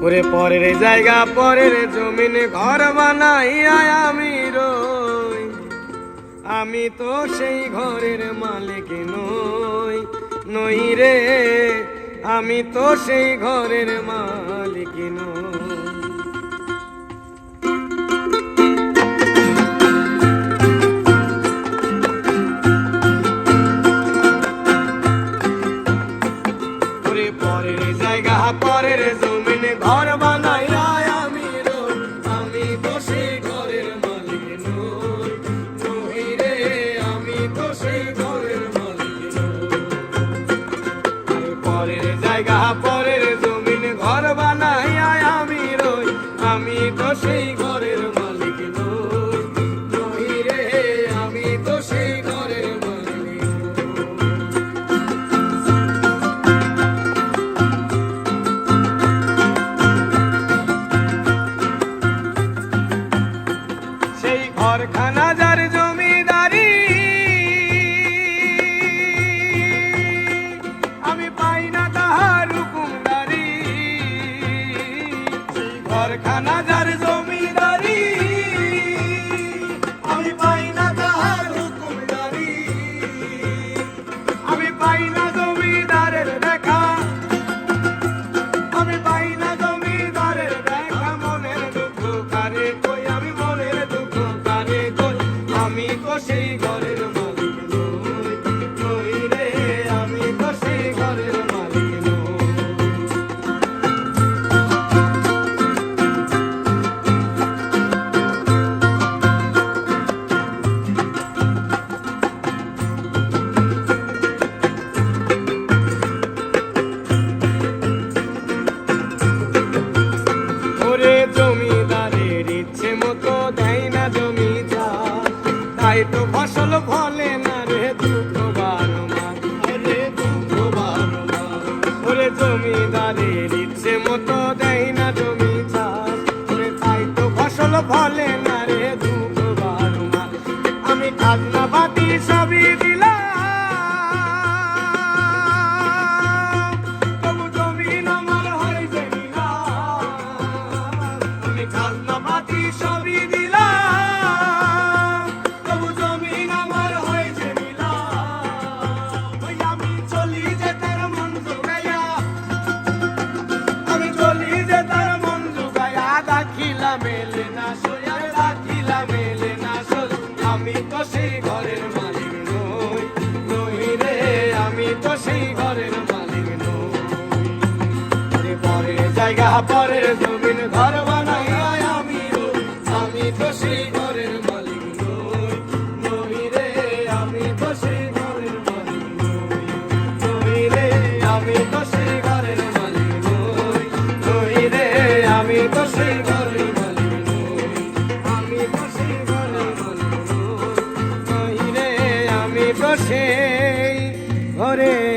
ওরে পরের জায়গা পরের জমিনে ঘর বানাইয়া আমি রই, আমি তো সেই ঘরের মালিক নই, নই রে আমি তো সেই ঘরের মালিক নই। পরের জায়গা পরের জমিনে ঘর বানাইয়া আমি রই, আমি তো সেই ঘরের মালিক নই, নই রে আমি তো সেই ঘরের মালিক নই। পরের জায়গা পরের জমিনে ঘর বানাইয়া আমি রই, আমি তো সেই ঘরের মালিক নই, নই রে আমি তো সেই ঘরের মালিক নই। সেই ঘরখানা যার জমিদারি আমি পাই না তাহার হুকুমদারি, সেই ঘরখানা যার জমিদারি আমি পাই না তাহার হুকুমদারি, আমি পাই না জমিদারের দেখা, আমি পাই না জমিদারের দেখা, মনের দুঃখ কারে কই আমি মনের দুঃখ কারে কই, আমি তো সেই ঘরের মালিক নই, নই রে আমি তো সেই ঘরের মালিক নই। ওরে জমিদারের ইচ্ছে মতো দেয় না জমি চাষ, তাই তো ফসল ফলে না রে দুঃখ বারো মাস, রে দুঃখ বারো মাস। ওরে জমিদারের ইচ্ছে মতো দেয় না জমি চাষ, ওরে তাই তো ফসল ফলে না রে দুঃখ বারো মাস। আমি খাজনা বাতি সবই দিলাম, তবু জমিন আমার হয়েছে নিলাম, আমি খাজনা বাতি সবই দিলাম, তবু জমিন আমার হয়েছে নিলাম। ওই আমি চলি যে তার মন জোগাইয়া, আমি চলি যে তার মন জোগাইয়া, দাখিলা মেলে না সইয়া, দাখিলা মেলে না সই, আমি তো সেই ঘরের মালিক নই, নই রে আমি তো সেই ঘরের মালিক নই। পরের জায়গা পরের জমিন ঘর বানাইয়া আমি রই, আমি তো সেই ঘরের মালিক নই, নই রে আমি তো সেই ঘরের মালিক নই, নই রে আমি তো সেই ঘরের মালিক নই, নই রে আমি তো সেই ঘরের মালিক নই, আমি তো সেই ঘরের মালিক নই, নই রে আমি তো সেই ঘরের